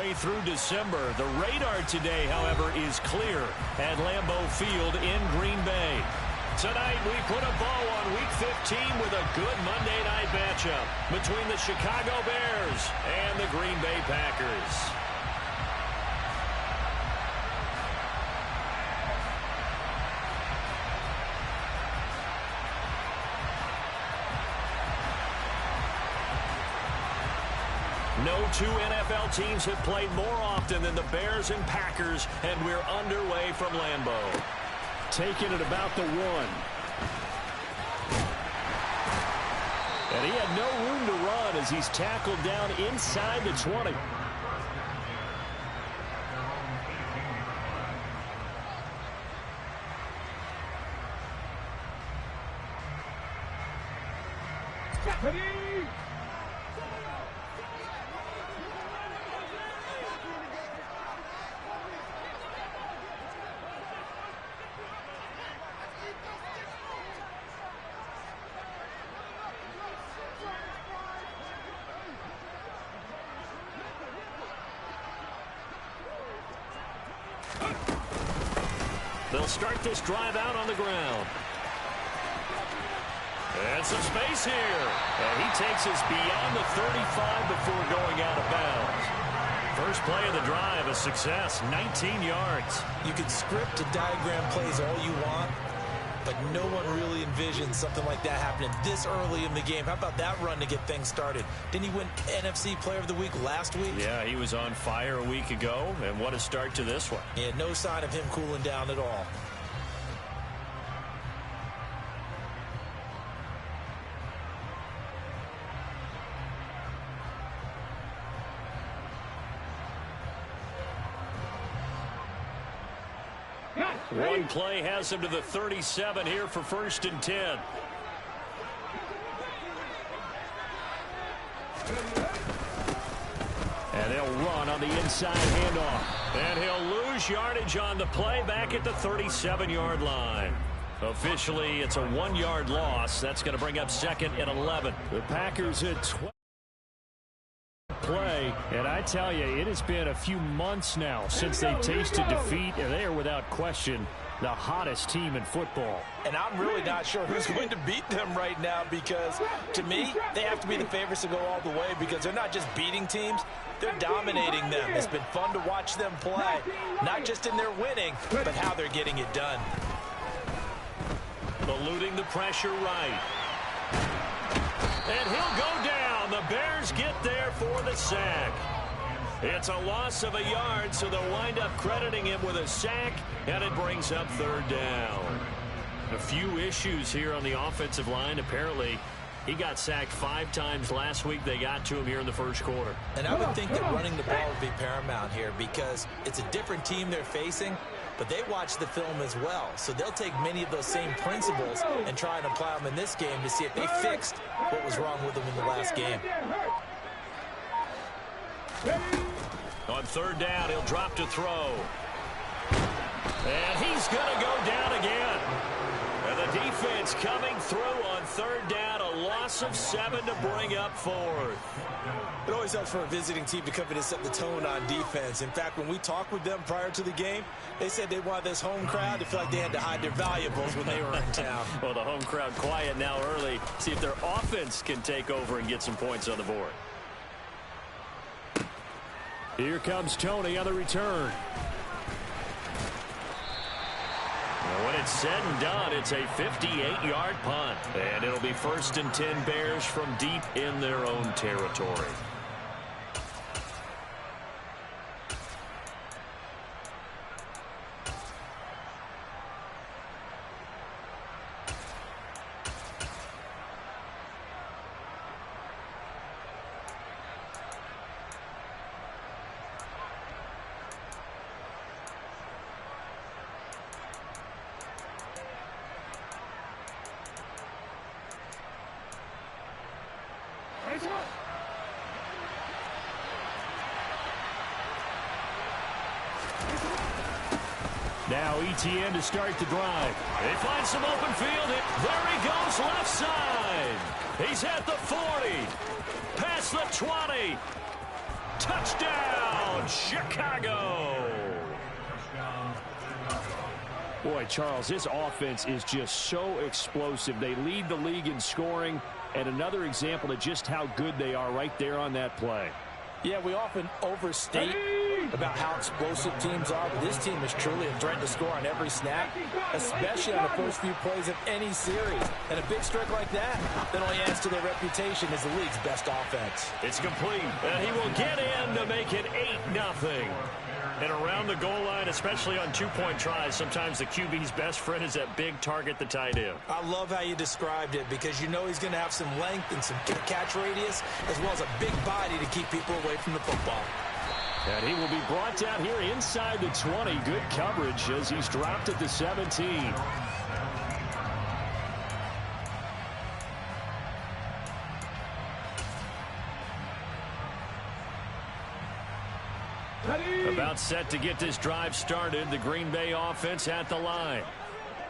halfway through December. The radar today, however, is clear at Lambeau Field in Green Bay. Tonight, we put a bow on Week 15 with a good Monday night matchup between the Chicago Bears and the Green Bay Packers. No two NFL teams have played more often than the Bears and Packers, and we're underway from Lambeau. Taking it about the 1. And he had no room to run as he's tackled down inside the 20. They'll start this drive out on the ground. And some space here. And he takes us beyond the 35 before going out of bounds. First play of the drive, a success, 19 yards. You can script and diagram plays all you want, but no one really envisions something like that happening this early in the game. How about that run to get things started? Didn't he win NFC Player of the Week last week? Yeah, he was on fire a week ago, and what a start to this one. Yeah, no sign of him cooling down at all. One play has him to the 37 here for 1st and 10. And they'll run on the inside handoff. And he'll lose yardage on the play back at the 37-yard line. Officially, it's a 1-yard loss. That's going to bring up 2nd and 11. The Packers at 12. Play, and I tell you, it has been a few months now since they tasted defeat, and they are without question the hottest team in football. And I'm really not sure who's going to beat them right now, because to me, they have to be the favorites to go all the way, because they're not just beating teams, they're dominating them. It's been fun to watch them play, not just in their winning, but how they're getting it done. Eluding the pressure right. And he'll go down. The Bears get there for the sack. It's a loss of a yard, so they'll wind up crediting him with a sack, and it brings up 3rd down. A few issues here on the offensive line. Apparently, he got sacked 5 times last week. They got to him here in the 1st quarter. And I would think that running the ball would be paramount here, because it's a different team they're facing, but they watch the film as well. So they'll take many of those same principles and try and apply them in this game to see if they fixed what was wrong with them in the last game. On 3rd down, he'll drop to throw. And he's going to go down again. And the defense coming through on 3rd down, a loss of 7 to bring up 4th. It always helps for a visiting team to come in and set the tone on defense. In fact, when we talked with them prior to the game, they said they wanted this home crowd to feel like they had to hide their valuables when they were in town. Well, the home crowd quiet now early. See if their offense can take over and get some points on the board. Here comes Tony on the return. Well, when it's said and done, it's a 58-yard punt. And it'll be 1st and 10 Bears from deep in their own territory. Now ETN to start the drive. They find some open field. There he goes, left side. He's at the 40. Past the 20. Touchdown, Chicago. Boy, Charles, his offense is just so explosive. They lead the league in scoring, and another example of just how good they are right there on that play. Yeah, we often overstate about how explosive teams are, but this team is truly a threat to score on every snap, especially on the first few plays of any series. And a big streak like that only adds to their reputation as the league's best offense. It's complete, and he will get in to make it 8-0. And around the goal line, especially on two-point tries, sometimes the QB's best friend is that big target, the tight end. I love how you described it because you know he's going to have some length and some catch radius as well as a big body to keep people away from the football. And he will be brought down here inside the 20. Good coverage as he's dropped at the 17. About set to get this drive started. The Green Bay offense at the line.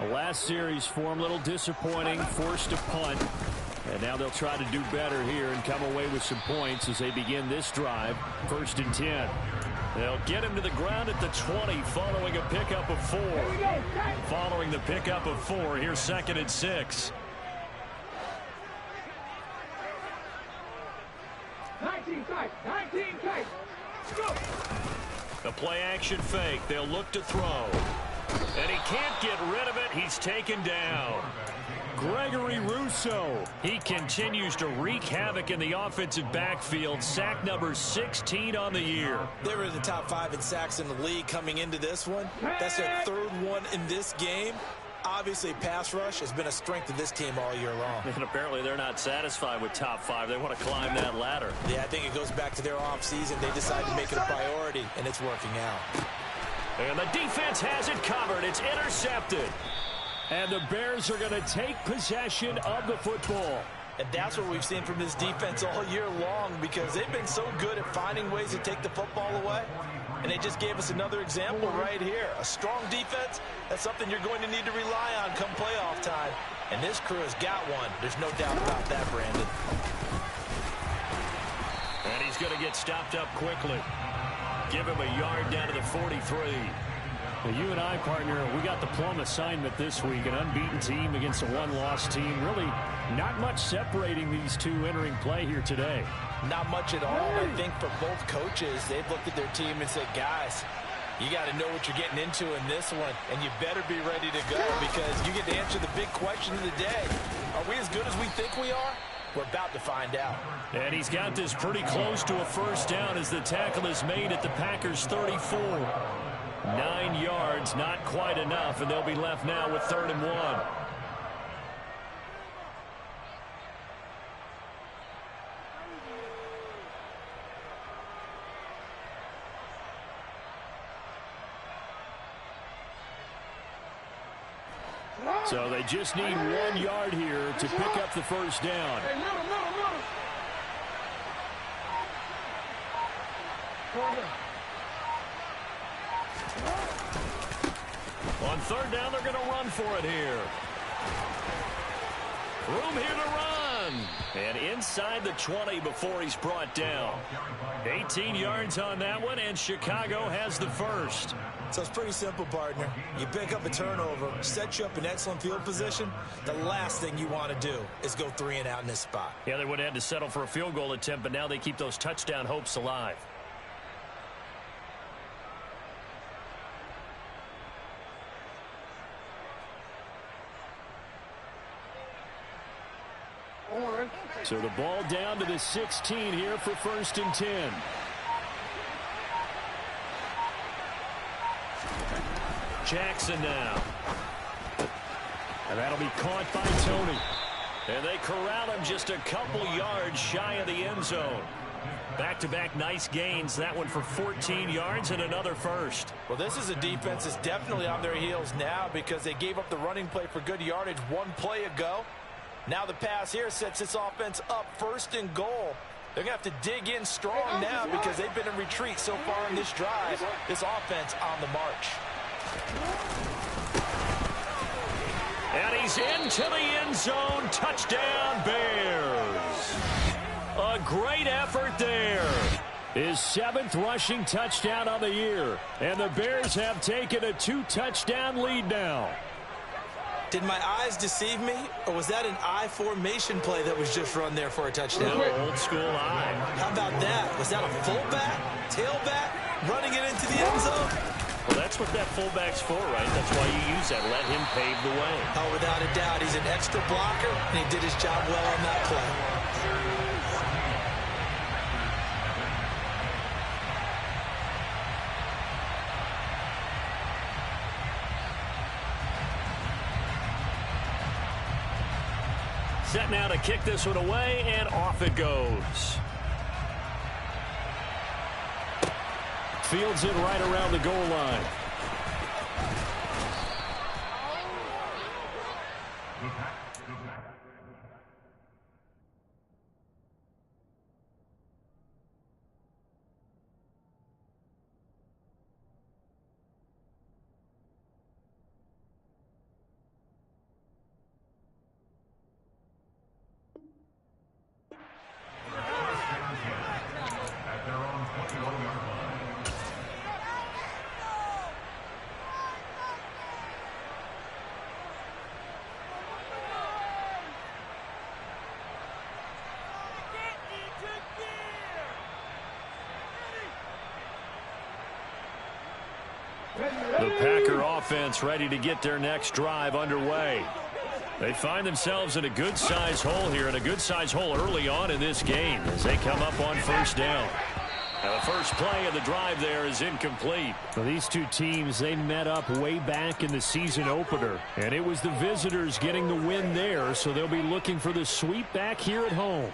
The last series for him, a little disappointing, forced to punt. And now they'll try to do better here and come away with some points as they begin this drive. 1st and 10. They'll get him to the ground at the 20 following a pickup of 4. Following the pickup of 4, here's 2nd and 6. 19 tight. Go! The play action fake. They'll look to throw. And he can't get rid of it. He's taken down. Gregory Rousseau. He continues to wreak havoc in the offensive backfield. Sack number 16 on the year. They were in the top 5 in sacks in the league coming into this one. That's their 3rd one in this game. Obviously, pass rush has been a strength of this team all year long. And apparently they're not satisfied with top 5. They want to climb that ladder. Yeah, I think it goes back to their offseason. They decided to make it a priority, and it's working out. And the defense has it covered. It's intercepted. And the Bears are going to take possession of the football. And that's what we've seen from this defense all year long because they've been so good at finding ways to take the football away. And they just gave us another example right here. A strong defense, that's something you're going to need to rely on come playoff time. And this crew has got one. There's no doubt about that, Brandon. And he's going to get stopped up quickly. Give him a yard down to the 43. Well, you and I, partner, we got the plum assignment this week. An unbeaten team against a one-loss team. Really not much separating these two entering play here today. Not much at all. I think for both coaches, they've looked at their team and said, guys, you got to know what you're getting into in this one, and you better be ready to go because you get to answer the big question of the day. Are we as good as we think we are? We're about to find out. And he's got this pretty close to a first down as the tackle is made at the Packers' 34. 9 yards, not quite enough, and they'll be left now with 3rd and 1. So they just need 1 yard here to pick up the first down. On 3rd down, they're going to run for it here. Room here to run. And inside the 20 before he's brought down. 18 yards on that one, and Chicago has the first. So it's pretty simple, partner. You pick up a turnover, set you up in excellent field position. The last thing you want to do is go 3 and out in this spot. Yeah, they would have had to settle for a field goal attempt, but now they keep those touchdown hopes alive. So the ball down to the 16 here for 1st and 10. Jackson now. And that'll be caught by Tony. And they corral him just a couple yards shy of the end zone. Back-to-back nice gains. That one for 14 yards and another first. Well, this is a defense that's definitely on their heels now because they gave up the running play for good yardage 1 play ago. Now the pass here sets this offense up 1st and goal. They're going to have to dig in strong now because they've been in retreat so far in this drive. This offense on the march. And he's into the end zone. Touchdown, Bears. A great effort there. His 7th rushing touchdown on the year. And the Bears have taken a 2-touchdown lead now. Did my eyes deceive me, or was that an I formation play that was just run there for a touchdown? Old school I. How about that? Was that a fullback, tailback, running it into the end zone? Well, that's what that fullback's for, right? That's why you use that. Let him pave the way. Oh, without a doubt. He's an extra blocker, and he did his job well on that play. Set now to kick this one away, and off it goes. Fields it right around the goal line. The Packer offense ready to get their next drive underway. They find themselves in a good-sized hole here, and a good-sized hole early on in this game as they come up on first down. Now the first play of the drive there is incomplete. Well, these two teams, they met up way back in the season opener, and it was the visitors getting the win there, so they'll be looking for the sweep back here at home.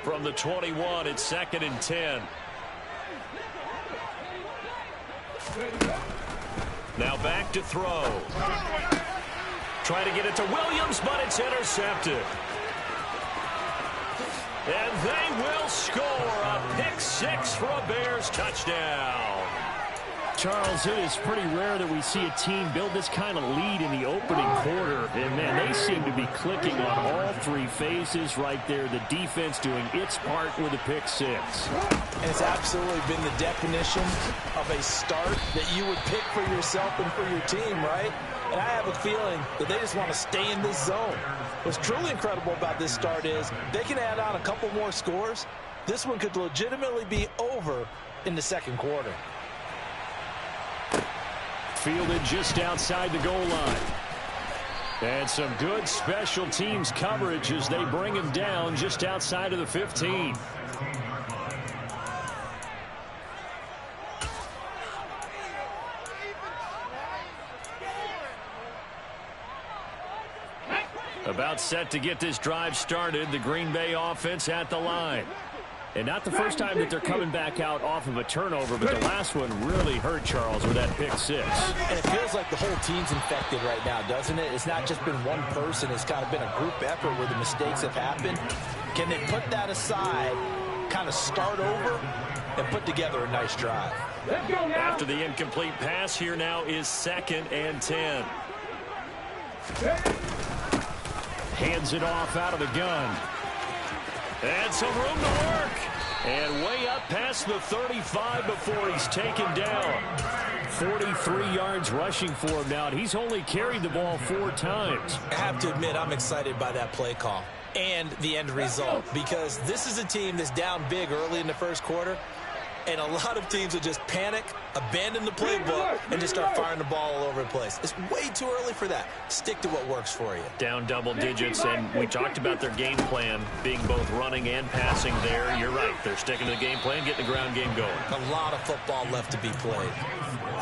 From the 21, it's 2nd and 10. Now back to throw. Try to get it to Williams, but it's intercepted. And they will score a pick six for a Bears touchdown. Charles, it is pretty rare that we see a team build this kind of lead in the opening quarter. And, man, they seem to be clicking on all three phases right there. The defense doing its part with a pick six. And it's absolutely been the definition of a start that you would pick for yourself and for your team, right? And I have a feeling that they just want to stay in this zone. What's truly incredible about this start is they can add on a couple more scores. This one could legitimately be over in the second quarter. Fielded just outside the goal line. And some good special teams coverage as they bring him down just outside of the 15. About set to get this drive started, the Green Bay offense at the line. And not the first time that they're coming back out off of a turnover, but the last one really hurt Charles with that pick six. And it feels like the whole team's infected right now, doesn't it? It's not just been one person. It's kind of been a group effort where the mistakes have happened. Can they put that aside, kind of start over, and put together a nice drive? After the incomplete pass, here now is 2nd and 10. Hands it off out of the gun. And some room to work. And way up past the 35 before he's taken down. 43 yards rushing for him now, and he's only carried the ball 4 times. I have to admit, I'm excited by that play call and the end result, because this is a team that's down big early in the first quarter, and a lot of teams will just panic, abandon the playbook, and just start firing the ball all over the place. It's way too early for that. Stick to what works for you. Down double digits, and we talked about their game plan being both running and passing there. You're right. They're sticking to the game plan, getting the ground game going. A lot of football left to be played.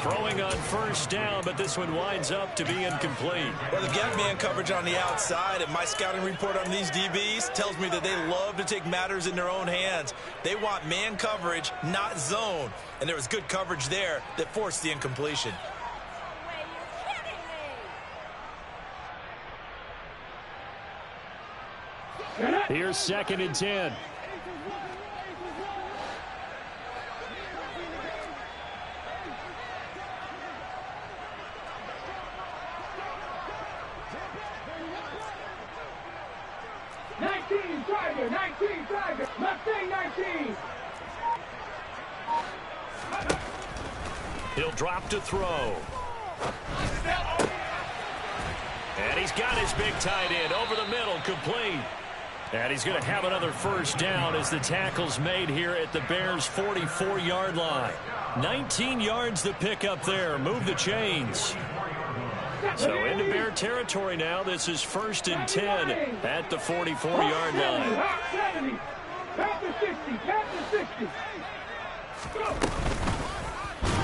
Throwing on first down, but this one winds up to be incomplete. Well, they get man coverage on the outside, and my scouting report on these DBs tells me that they love to take matters in their own hands. They want man coverage, not zone. And there was good coverage there that forced the incompletion. Here's 2nd and 10. drop to throw. And he's got his big tight end over the middle, complete. And he's going to have another first down as the tackle's made here at the Bears' 44-yard line. 19 yards to pick up there. Move the chains. So into Bear territory now. This is 1st and 10 at the 44-yard line.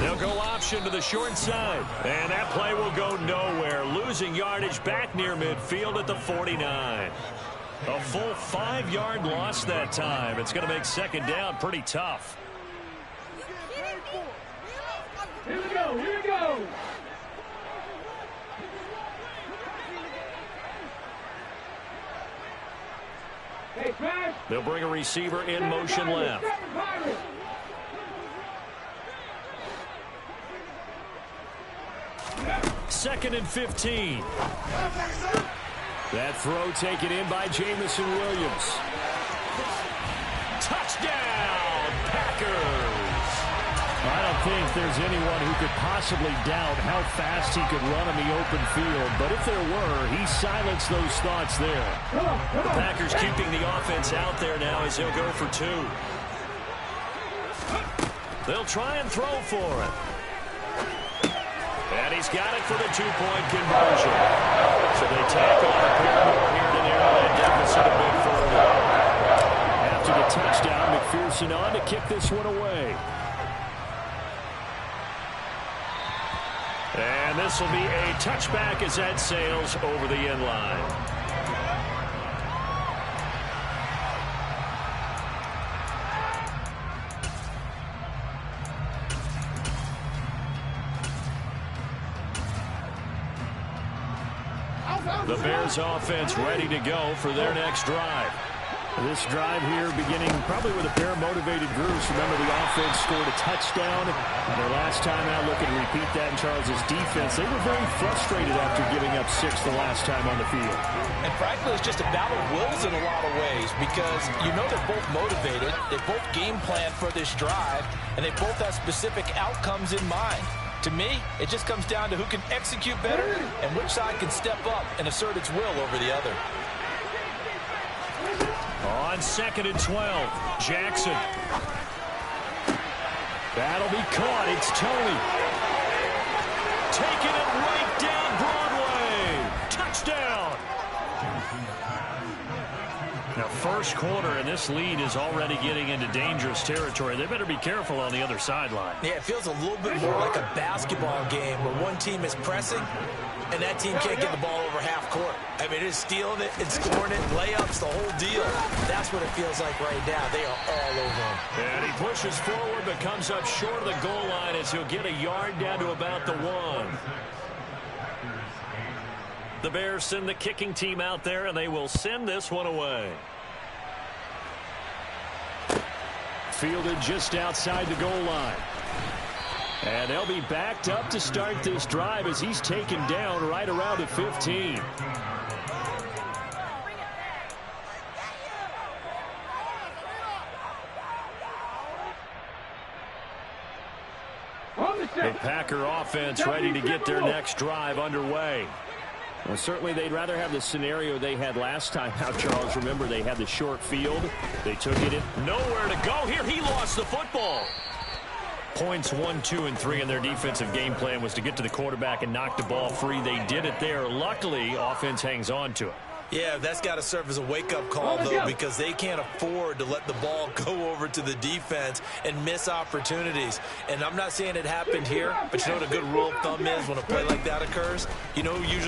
They'll go option to the short side. And that play will go nowhere. Losing yardage back near midfield at the 49. A full 5-yard loss that time. It's going to make second down pretty tough. Here we go, here we go. Hey, Crash. They'll bring a receiver in motion left. 2nd and 15. That throw taken in by Jamison Williams. Touchdown, Packers! I don't think there's anyone who could possibly doubt how fast he could run in the open field. But if there were, he silenced those thoughts there. The Packers keeping the offense out there now as they'll go for 2. They'll try and throw for it. And he's got it for the 2-point conversion. So they tack on a pair more here to narrow that deficit a bit further. After the touchdown, McPherson on to kick this one away. And this will be a touchback as that sails over the end line. The Bears offense ready to go for their next drive. This drive here beginning probably with a pair of motivated groups. Remember, the offense scored a touchdown. And their last time out, looking to repeat that in Charles's defense. They were very frustrated after giving up 6 the last time on the field. And frankly, it's just a battle of wills in a lot of ways because you know they're both motivated. They both game plan for this drive, and they both have specific outcomes in mind. To me, it just comes down to who can execute better and which side can step up and assert its will over the other. On 2nd and 12, Jackson. That'll be caught. It's Tony. Taking it right down Broadway. Touchdown. Now, first quarter, and this lead is already getting into dangerous territory. They better be careful on the other sideline. Yeah, it feels a little bit more like a basketball game where one team is pressing and that team can't get the ball over half court. I mean, it's stealing it, it's scoring it, layups, the whole deal. That's what it feels like right now. They are all over him. And he pushes forward but comes up short of the goal line as he'll get a yard down to about the 1. The Bears send the kicking team out there, and they will send this one away. Fielded just outside the goal line. And they'll be backed up to start this drive as he's taken down right around the 15. The Packer offense ready to get their next drive underway. Well, certainly they'd rather have the scenario they had last time out, Charles. Remember, they had the short field. They took it in. Nowhere to go here. He lost the football. Points 1, 2, and 3 in their defensive game plan was to get to the quarterback and knock the ball free. They did it there. Luckily, offense hangs on to it. Yeah, that's got to serve as a wake-up call, though, because they can't afford to let the ball go over to the defense and miss opportunities. And I'm not saying it happened here, but you know what a good rule of thumb is when a play like that occurs? You know, usually